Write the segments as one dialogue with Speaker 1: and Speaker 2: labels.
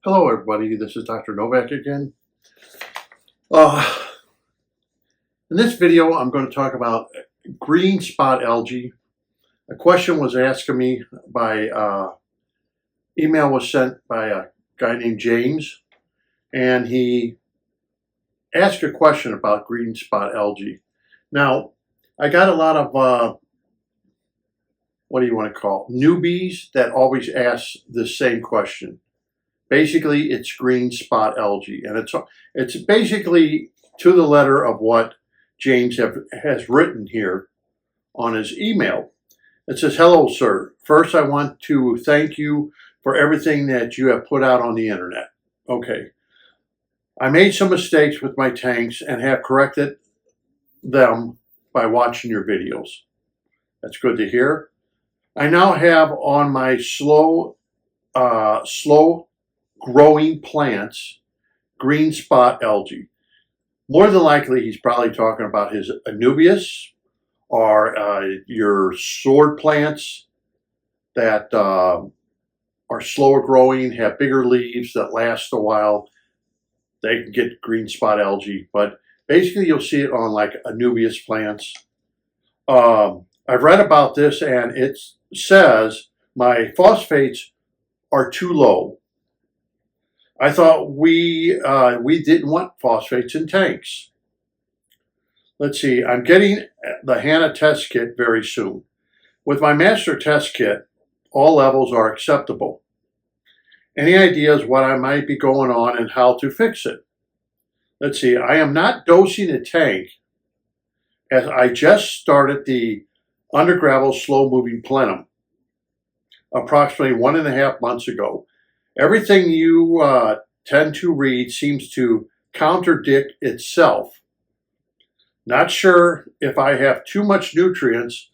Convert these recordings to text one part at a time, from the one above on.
Speaker 1: Hello everybody, this is Dr. Novak again. In this video I'm going to talk about green spot algae. A question was asked of me by, email was sent by a guy named James, and he asked a question about green spot algae. Now, I got a lot of, what do you want to call it? Newbies that always ask the same question. Basically, it's green spot algae, and it's basically to the letter of what James has written here on his email. It says, "Hello, sir. First, I want to thank you for everything that you have put out on the internet. Okay. I made some mistakes with my tanks and have corrected them by watching your videos. That's good to hear. I now have on my slow growing plants green spot algae." More than likely, he's probably talking about his anubias or your sword plants that are slower growing, have bigger leaves that last a while. They can get green spot algae, but basically you'll see it on like anubias plants. I've read about this, and it says my phosphates are too low. I thought we didn't want phosphates in tanks. Let's see, I'm getting the HANA test kit very soon. With my master test kit, all levels are acceptable. Any ideas what I might be going on and how to fix it? Let's see, I am not dosing a tank, as I just started the under gravel slow moving plenum approximately 1.5 months ago. Everything you tend to read seems to contradict itself. Not sure if I have too much nutrients,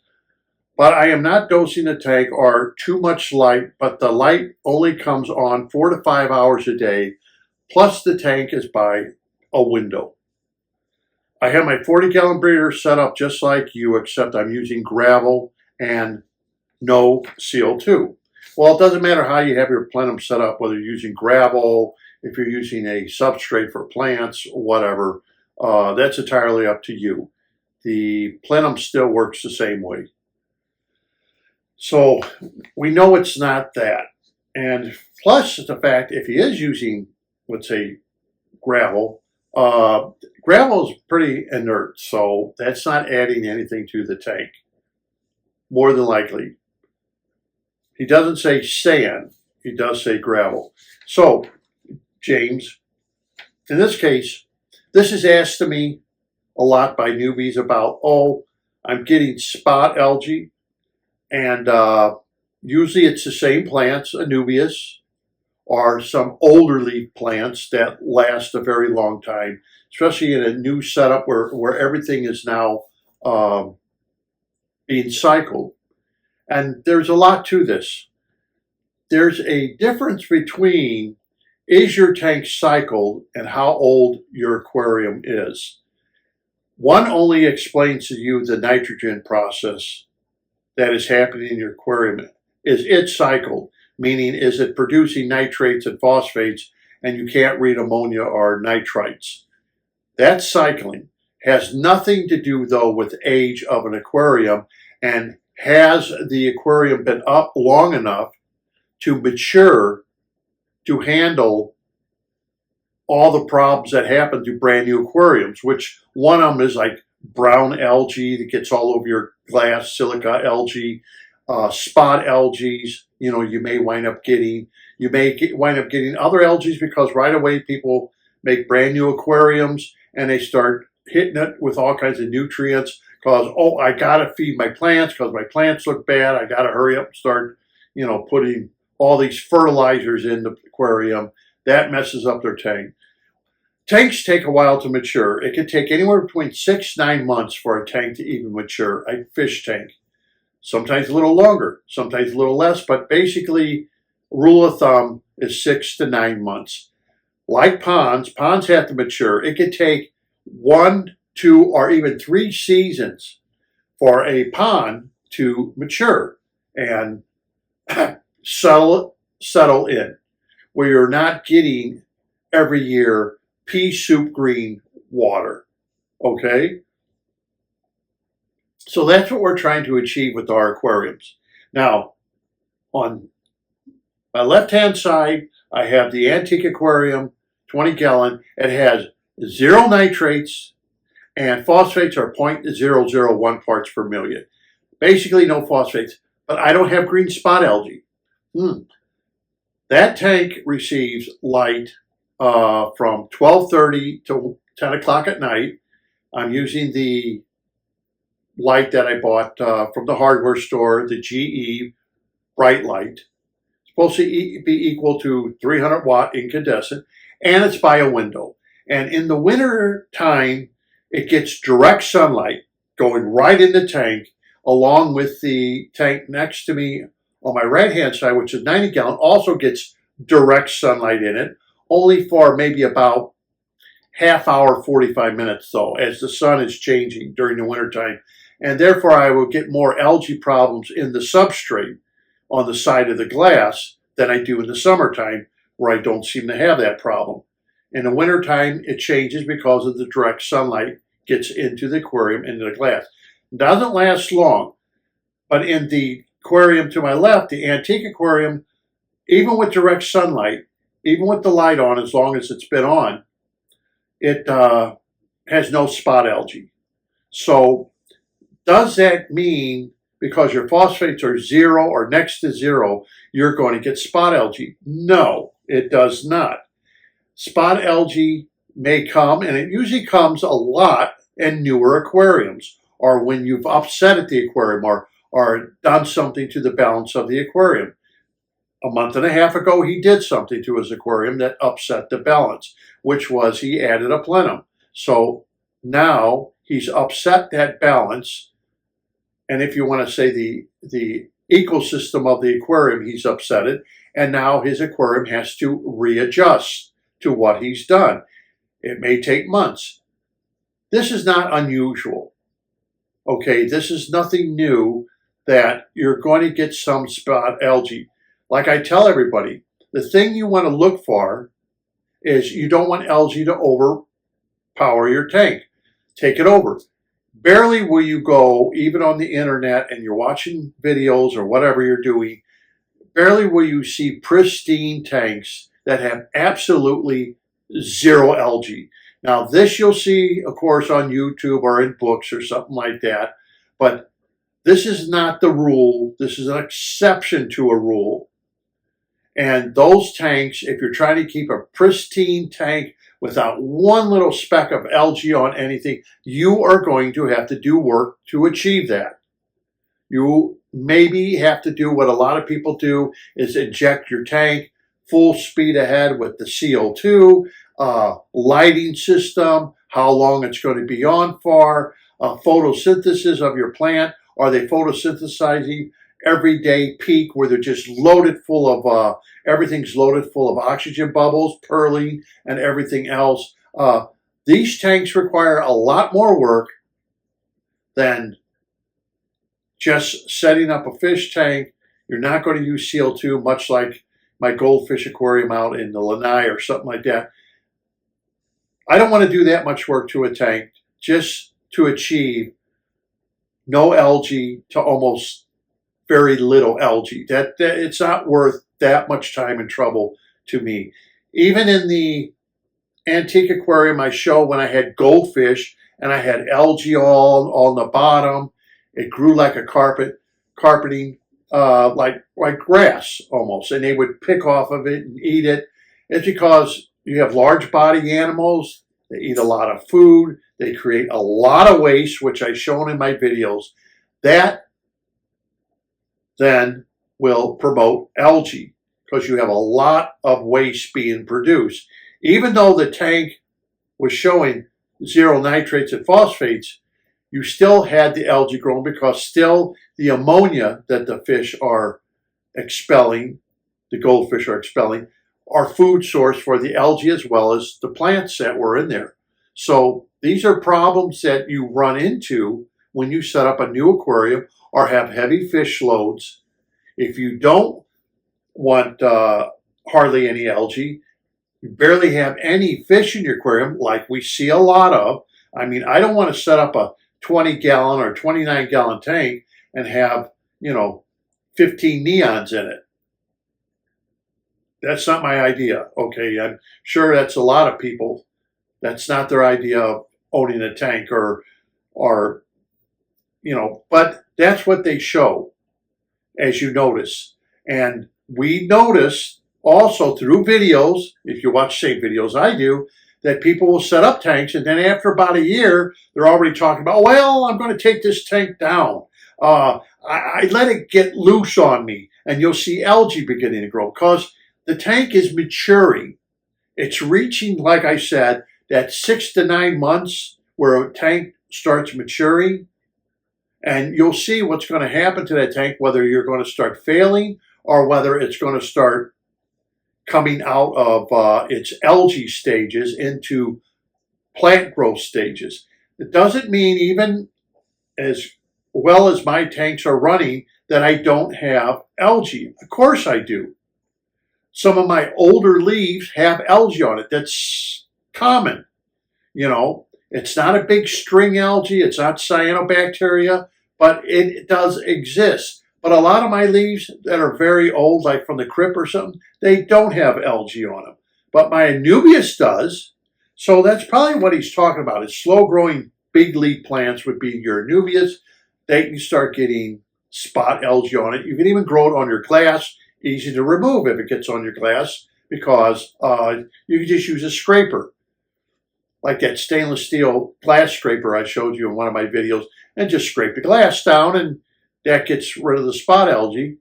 Speaker 1: but I am not dosing the tank or too much light, but the light only comes on 4 to 5 hours a day, plus the tank is by a window. I have my 40-gallon breeder set up just like you, except I'm using gravel and no CO2. Well, it doesn't matter how you have your plenum set up, whether you're using gravel, if you're using a substrate for plants, whatever. That's entirely up to you. The plenum still works the same way. So we know it's not that. And plus the fact, if he is using, let's say, gravel, gravel is pretty inert, so that's not adding anything to the tank, more than likely. He doesn't say sand, he does say gravel. So, James, in this case, this is asked to me a lot by newbies about, oh, I'm getting spot algae, and usually it's the same plants, anubias, or some older leaf plants that last a very long time, especially in a new setup where everything is now being cycled. And there's a lot to this. There's a difference between is your tank cycled and how old your aquarium is. One only explains to you the nitrogen process that is happening in your aquarium. Is it cycled? Meaning, is it producing nitrates and phosphates and you can't read ammonia or nitrites? That cycling has nothing to do, though, with age of an aquarium, and has the aquarium been up long enough to mature to handle all the problems that happen to brand new aquariums, which one of them is like brown algae that gets all over your glass, silica algae, spot algae, you may wind up getting. You may wind up getting other algae because right away people make brand new aquariums and they start hitting it with all kinds of nutrients because, oh, I got to feed my plants because my plants look bad. I got to hurry up and start, putting all these fertilizers in the aquarium. That messes up their tank. Tanks take a while to mature. It can take anywhere between 6 to 9 months for a tank to even mature, a fish tank. Sometimes a little longer, sometimes a little less, but basically, rule of thumb is 6 to 9 months. Like ponds have to mature. It could take 1, 2, or even 3 seasons for a pond to mature and settle in. where you're not getting every year pea soup green water. Okay? So that's what we're trying to achieve with our aquariums. Now, on my left-hand side, I have the antique aquarium, 20 gallon. It has 0 nitrates, and phosphates are 0.001 parts per million. Basically no phosphates, but I don't have green spot algae. That tank receives light from 12:30 to 10 o'clock at night. I'm using the light that I bought from the hardware store, the GE bright light. It's supposed to be equal to 300 watt incandescent, and it's by a window. And in the winter time, it gets direct sunlight going right in the tank, along with the tank next to me on my right-hand side, which is 90 gallon, also gets direct sunlight in it, only for maybe about half hour, 45 minutes though, as the sun is changing during the wintertime. And therefore I will get more algae problems in the substrate on the side of the glass than I do in the summertime, where I don't seem to have that problem. In the wintertime, it changes because of the direct sunlight gets into the aquarium, into the glass. It doesn't last long, but in the aquarium to my left, the antique aquarium, even with direct sunlight, even with the light on, as long as it's been on, it has no spot algae. So does that mean because your phosphates are 0 or next to 0, you're going to get spot algae? No, it does not. Spot algae may come, and it usually comes a lot in newer aquariums, or when you've upset the aquarium or done something to the balance of the aquarium. A month and a half ago, he did something to his aquarium that upset the balance, which was he added a plenum. So now he's upset that balance. And if you want to say the ecosystem of the aquarium, he's upset it. And now his aquarium has to readjust to what he's done. It may take months. This is not unusual. Okay, this is nothing new that you're going to get some spot algae. Like I tell everybody, the thing you want to look for is you don't want algae to overpower your tank. Take it over. Barely will you go, even on the internet, and you're watching videos or whatever you're doing, barely will you see pristine tanks that have absolutely 0 algae. Now, this you'll see, of course, on YouTube or in books or something like that, but this is not the rule. This is an exception to a rule. And those tanks, if you're trying to keep a pristine tank without one little speck of algae on anything, you are going to have to do work to achieve that. You maybe have to do what a lot of people do, is inject your tank full speed ahead with the CO2, lighting system, how long it's going to be on for, photosynthesis of your plant. Are they photosynthesizing everyday peak where they're just loaded full of, everything's loaded full of oxygen bubbles, perlene, and everything else? These tanks require a lot more work than just setting up a fish tank. You're not going to use CO2, much like my goldfish aquarium out in the Lanai or something like that. I don't want to do that much work to a tank just to achieve no algae to almost very little algae. That it's not worth that much time and trouble to me. Even in the antique aquarium I show when I had goldfish and I had algae all on the bottom, it grew like a carpeting, like grass almost, and they would pick off of it and eat it. It's because you have large body animals, they eat a lot of food, they create a lot of waste, which I've shown in my videos. That then will promote algae because you have a lot of waste being produced. Even though the tank was showing 0 nitrates and phosphates, you still had the algae growing because still the ammonia that the fish are expelling, the goldfish are expelling, are food source for the algae as well as the plants that were in there. So these are problems that you run into when you set up a new aquarium or have heavy fish loads. If you don't want hardly any algae. You barely have any fish in your aquarium like we see a lot of. I mean, I don't want to set up a 20-gallon or 29-gallon tank and have, 15 neons in it. That's not my idea. Okay, I'm sure that's a lot of people. That's not their idea of owning a tank or but that's what they show, as you notice. And we notice also through videos, if you watch the same videos I do, that people will set up tanks, and then after about a year, they're already talking about, well, I'm going to take this tank down. I let it get loose on me, and you'll see algae beginning to grow because the tank is maturing. It's reaching, like I said, that 6 to 9 months where a tank starts maturing, and you'll see what's going to happen to that tank, whether you're going to start failing or whether it's going to start coming out of its algae stages into plant growth stages. It doesn't mean, even as well as my tanks are running, that I don't have algae. Of course I do. Some of my older leaves have algae on it. That's common. It's not a big string algae. It's not cyanobacteria, but it does exist. But a lot of my leaves that are very old, like from the crib or something, they don't have algae on them. But my anubias does. So that's probably what he's talking about. Is slow-growing big leaf plants would be your anubias. They can start getting spot algae on it. You can even grow it on your glass. Easy to remove if it gets on your glass because you can just use a scraper, like that stainless steel glass scraper I showed you in one of my videos, and just scrape the glass down, and that gets rid of the spot algae.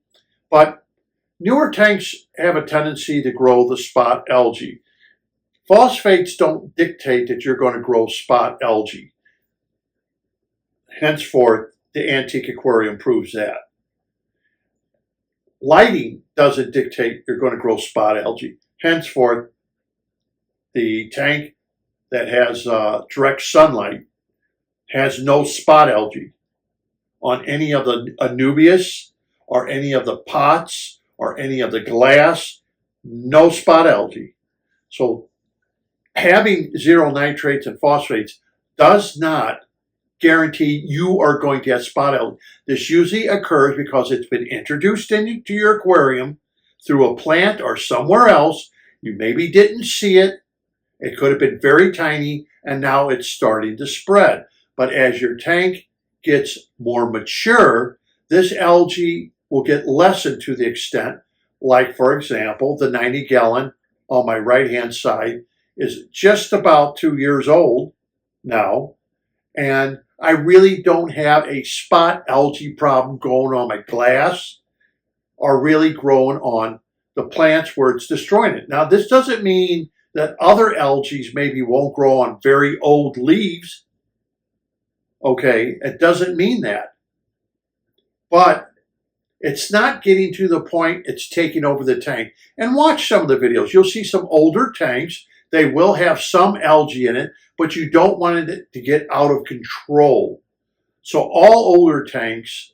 Speaker 1: But newer tanks have a tendency to grow the spot algae. Phosphates don't dictate that you're going to grow spot algae. Henceforth, the antique aquarium proves that. Lighting doesn't dictate you're going to grow spot algae. Henceforth, the tank that has direct sunlight has no spot algae on any of the anubias or any of the pots or any of the glass. No spot algae. So having zero nitrates and phosphates does not guarantee you are going to have spot algae. This usually occurs because it's been introduced into your aquarium through a plant or somewhere else. You maybe didn't see it. It could have been very tiny, and now it's starting to spread. But as your tank gets more mature, this algae will get lessened to the extent, like, for example, the 90-gallon on my right-hand side is just about 2 years old now, and I really don't have a spot algae problem growing on my glass or really growing on the plants where it's destroying it. Now, this doesn't mean that other algae maybe won't grow on very old leaves. Okay, it doesn't mean that. But it's not getting to the point it's taking over the tank. And watch some of the videos. You'll see some older tanks. They will have some algae in it, but you don't want it to get out of control. So all older tanks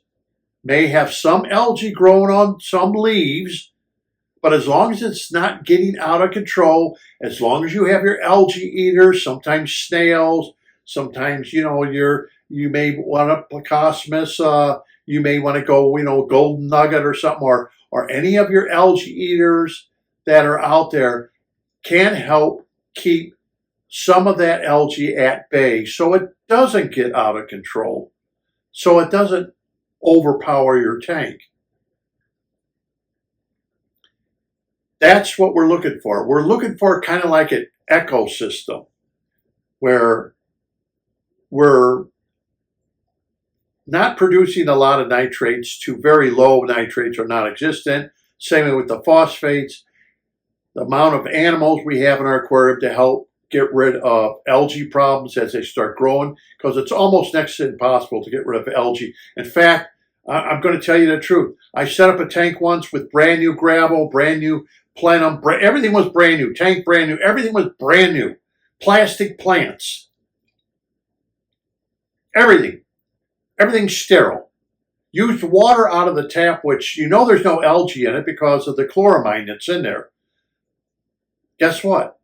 Speaker 1: may have some algae growing on some leaves, but as long as it's not getting out of control, as long as you have your algae eaters, sometimes snails, sometimes, you may want a Placosmus, you may want to go, golden nugget or something, or any of your algae eaters that are out there can help keep some of that algae at bay so it doesn't get out of control, so it doesn't overpower your tank. That's what we're looking for. We're looking for kind of like an ecosystem where we're not producing a lot of nitrates to very low nitrates or non-existent. Same with the phosphates. The amount of animals we have in our aquarium to help get rid of algae problems as they start growing, because it's almost next to impossible to get rid of algae. In fact, I'm going to tell you the truth. I set up a tank once with brand new gravel, brand new plenum, everything was brand new, tank brand new, everything was brand new. Plastic plants. Everything's sterile. Used water out of the tap, which there's no algae in it because of the chloramine that's in there. guess what?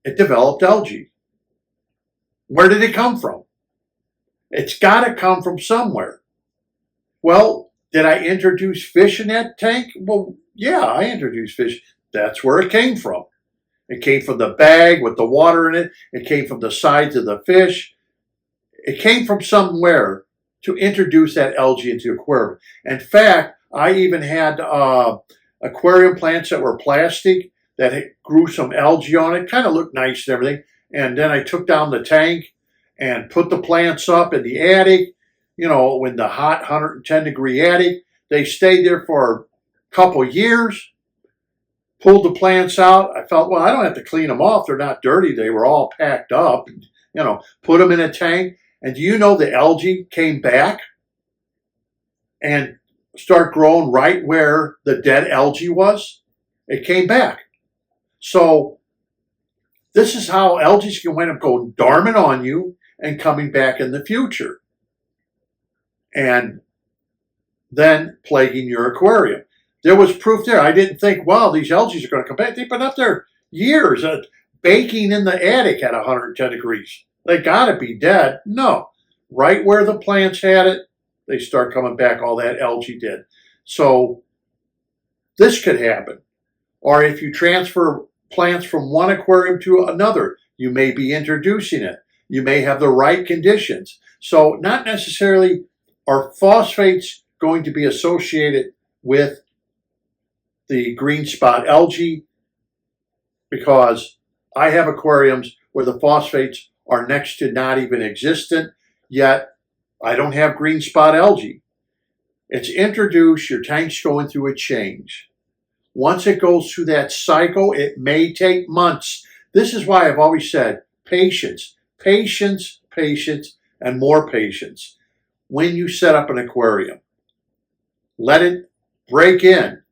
Speaker 1: It developed algae. Where did it come from? It's got to come from somewhere. Well, did I introduce fish in that tank? Well, yeah, I introduced fish. That's where it came from. It came from the bag with the water in it. It came from the sides of the fish. It came from somewhere to introduce that algae into the aquarium. In fact, I even had aquarium plants that were plastic that grew some algae on it. Kind of looked nice and everything. And then I took down the tank and put the plants up in the attic, in the hot 110-degree attic. They stayed there for a couple years. Pulled the plants out. I felt, well, I don't have to clean them off. They're not dirty. They were all packed up. Put them in a tank. And do you know the algae came back and start growing right where the dead algae was? It came back. So this is how algae can wind up going dormant on you and coming back in the future. And then plaguing your aquarium. There was proof there. I didn't think, wow, these algae are going to come back. They've been up there years, baking in the attic at 110 degrees. They got to be dead. No. Right where the plants had it, they start coming back. All that algae did. So this could happen. Or if you transfer plants from one aquarium to another, you may be introducing it. You may have the right conditions. So not necessarily are phosphates going to be associated with the green spot algae, because I have aquariums where the phosphates are next to not even existent, yet I don't have green spot algae. It's introduced, your tank's going through a change. Once it goes through that cycle, it may take months. This is why I've always said patience, patience, patience, and more patience. When you set up an aquarium, let it break in.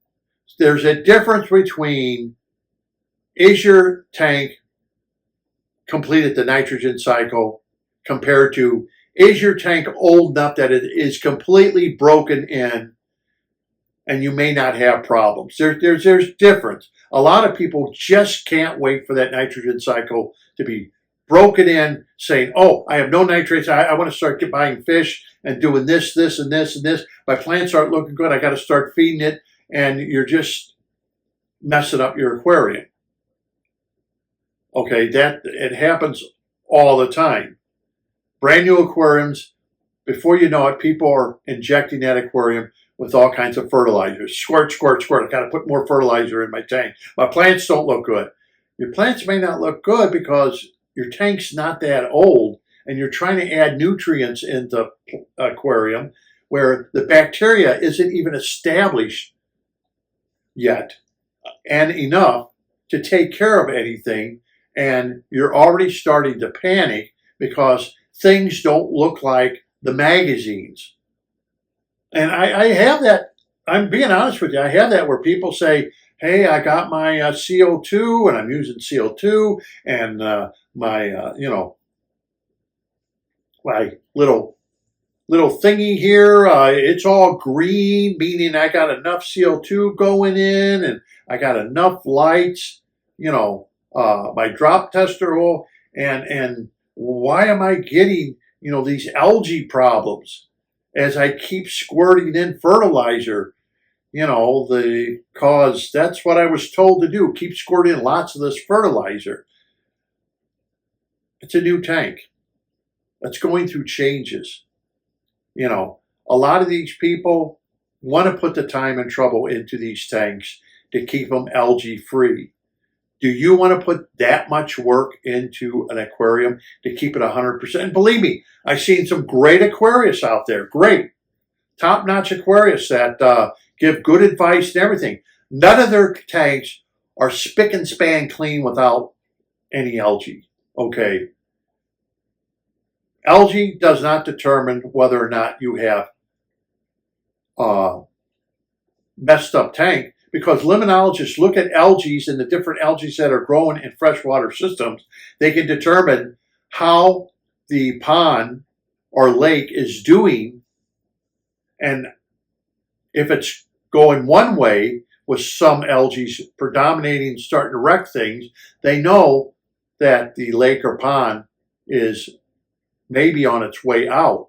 Speaker 1: There's a difference between, is your tank completed the nitrogen cycle, compared to, is your tank old enough that it is completely broken in and you may not have problems. There's difference. A lot of people just can't wait for that nitrogen cycle to be broken in, saying, oh, I have no nitrates. I want to start buying fish and doing this, this, and this, and this. My plants aren't looking good. I got to start feeding it. And you're just messing up your aquarium. Okay, it happens all the time. Brand new aquariums, before you know it, people are injecting that aquarium with all kinds of fertilizers. Squirt, squirt, squirt. I got to put more fertilizer in my tank. My plants don't look good. Your plants may not look good because your tank's not that old and you're trying to add nutrients into the aquarium where the bacteria isn't even established yet and enough to take care of anything, and you're already starting to panic because things don't look like the magazines. And I have that, I'm being honest with you, I have that where people say, hey, I got my CO2 and I'm using CO2 and my little thingy here, it's all green, meaning I got enough CO2 going in and I got enough lights, my drop tester oil, and why am I getting, these algae problems as I keep squirting in fertilizer, cause that's what I was told to do, keep squirting in lots of this fertilizer. It's a new tank. It's going through changes. A lot of these people want to put the time and trouble into these tanks to keep them algae free. Do you want to put that much work into an aquarium to keep it 100%? And believe me, I've seen some great aquariums out there. Great. Top-notch aquariums that give good advice and everything. None of their tanks are spick and span clean without any algae. Okay. Algae does not determine whether or not you have a messed up tank, because limnologists look at algae and the different algae that are growing in freshwater systems. They can determine how the pond or lake is doing, and if it's going one way, with some algae predominating, starting to wreck things, they know that the lake or pond is maybe on its way out,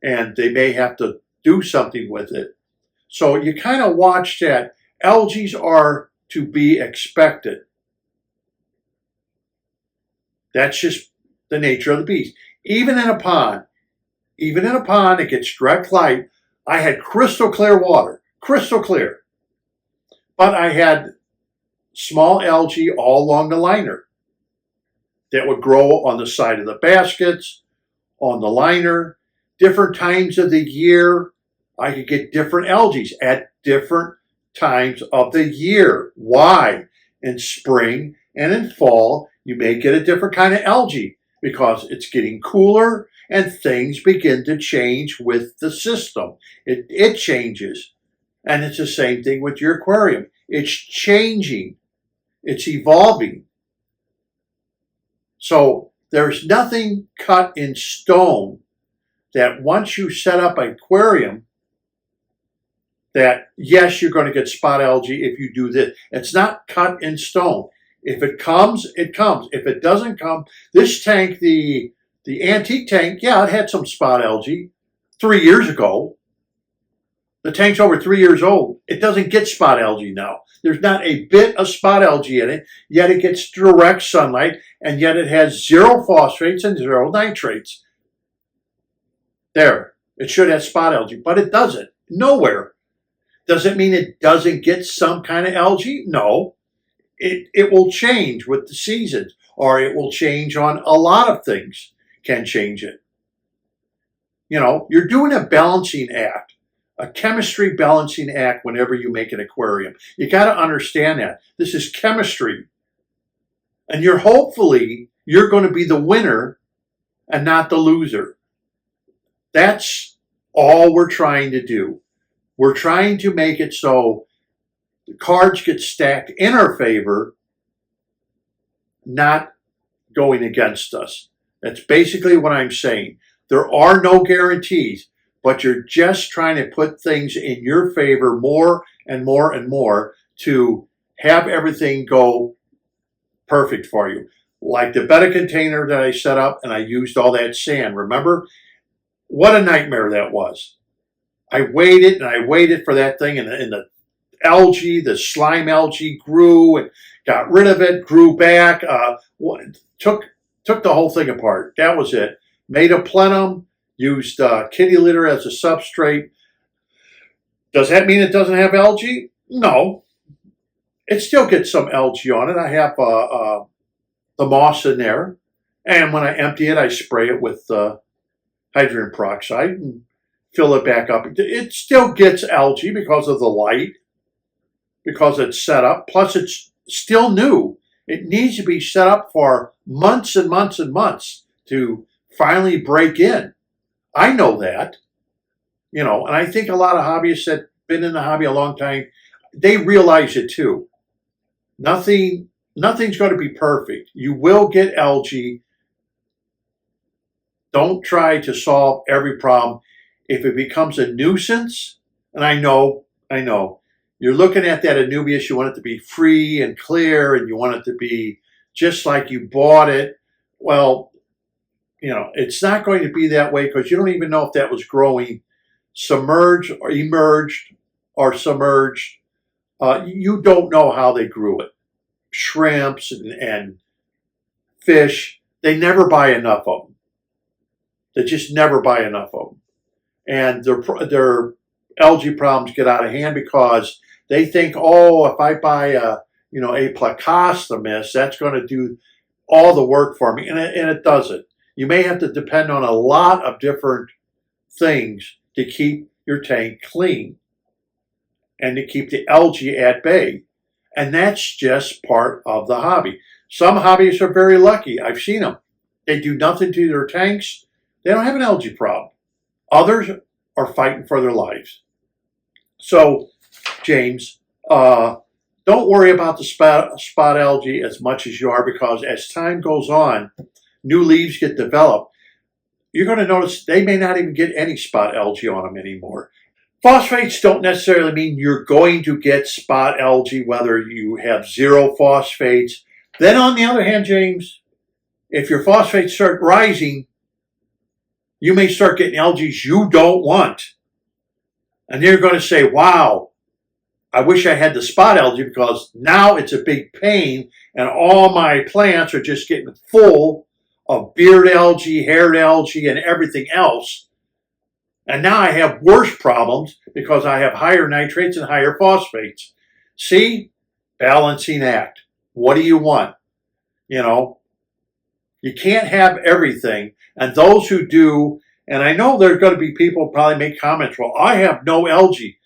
Speaker 1: and they may have to do something with it. So you kind of watch that. Algae are to be expected. That's just the nature of the beast. Even in a pond, it gets direct light. I had crystal clear water, crystal clear. But I had small algae all along the liner that would grow on the side of the baskets, on the liner. Different times of the year, I could get different algae at different times of the year. Why? In spring and in fall, you may get a different kind of algae because it's getting cooler and things begin to change with the system. It changes. And it's the same thing with your aquarium. It's changing. It's evolving. So there's nothing cut in stone that once you set up an aquarium, that yes, you're going to get spot algae if you do this. It's not cut in stone. If it comes, it comes. If it doesn't come, this tank, the antique tank, yeah, it had some spot algae 3 years ago. The tank's over 3 years old. It doesn't get spot algae now. There's not a bit of spot algae in it, yet it gets direct sunlight, and yet it has 0 phosphates and 0 nitrates. There, it should have spot algae, but it doesn't. Nowhere. Does it mean it doesn't get some kind of algae? No. It will change with the seasons, or it will change on a lot of things, can change it. You know, you're doing a balancing act, a chemistry balancing act whenever you make an aquarium. You got to understand that. This is chemistry. And hopefully you're going to be the winner and not the loser. That's all we're trying to do. We're trying to make it so the cards get stacked in our favor, not going against us. That's basically what I'm saying. There are no guarantees, but you're just trying to put things in your favor more and more and more to have everything go perfect for you. Like the betta container that I set up and I used all that sand. Remember? What a nightmare that was. I waited and I waited for that thing, and the algae, the slime algae grew and got rid of it, grew back, took the whole thing apart. That was it. Made a plenum, used kitty litter as a substrate. Does that mean it doesn't have algae? No. It still gets some algae on it. I have the moss in there, and when I empty it, I spray it with hydrogen peroxide and fill it back up. It still gets algae because of the light, because it's set up, plus it's still new. It needs to be set up for months and months and months to finally break in. I know that, and I think a lot of hobbyists that have been in the hobby a long time, they realize it too. Nothing's going to be perfect. You will get algae. Don't try to solve every problem. If it becomes a nuisance, and I know, you're looking at that Anubias, you want it to be free and clear, and you want it to be just like you bought it. Well, it's not going to be that way because you don't even know if that was growing submerged or emerged or submerged. You don't know how they grew it. Shrimps and fish, they never buy enough of them. They just never buy enough of them. And their algae problems get out of hand because they think, oh, if I buy a plecostomus, that's going to do all the work for me, and it doesn't. You may have to depend on a lot of different things to keep your tank clean and to keep the algae at bay, and that's just part of the hobby. Some hobbyists are very lucky. I've seen them. They do nothing to their tanks. They don't have an algae problem. Others are fighting for their lives. So, James, don't worry about the spot algae as much as you are, because as time goes on, new leaves get developed. You're going to notice they may not even get any spot algae on them anymore. Phosphates don't necessarily mean you're going to get spot algae, whether you have zero phosphates. Then on the other hand, James, if your phosphates start rising, you may start getting algae you don't want. And you're going to say, wow, I wish I had the spot algae because now it's a big pain and all my plants are just getting full of beard algae, haired algae, and everything else. And now I have worse problems because I have higher nitrates and higher phosphates. See? Balancing act. What do you want? You know, you can't have everything. And those who do, and I know there's going to be people probably make comments, well, I have no algae.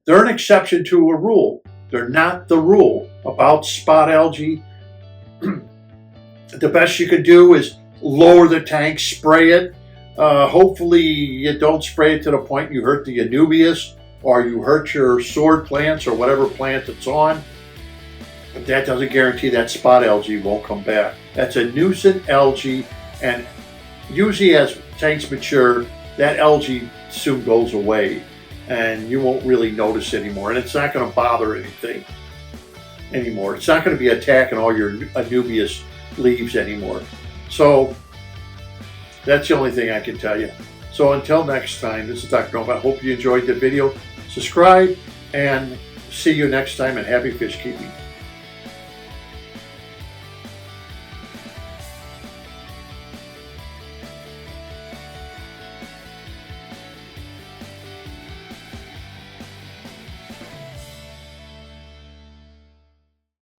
Speaker 1: They're an exception to a rule. They're not the rule. About spot algae, the best you can do is lower the tank, spray it. Hopefully you don't spray it to the point you hurt the anubias or you hurt your sword plants or whatever plant it's on. But that doesn't guarantee that spot algae won't come back. That's a nuisance algae, and usually as tanks mature, that algae soon goes away and you won't really notice anymore, and it's not going to bother anything anymore. It's not going to be attacking all your anubias leaves anymore. So that's the only thing I can tell you. So until next time, this is Dr. Novak. I hope you enjoyed the video. Subscribe and see you next time, and happy fish keeping.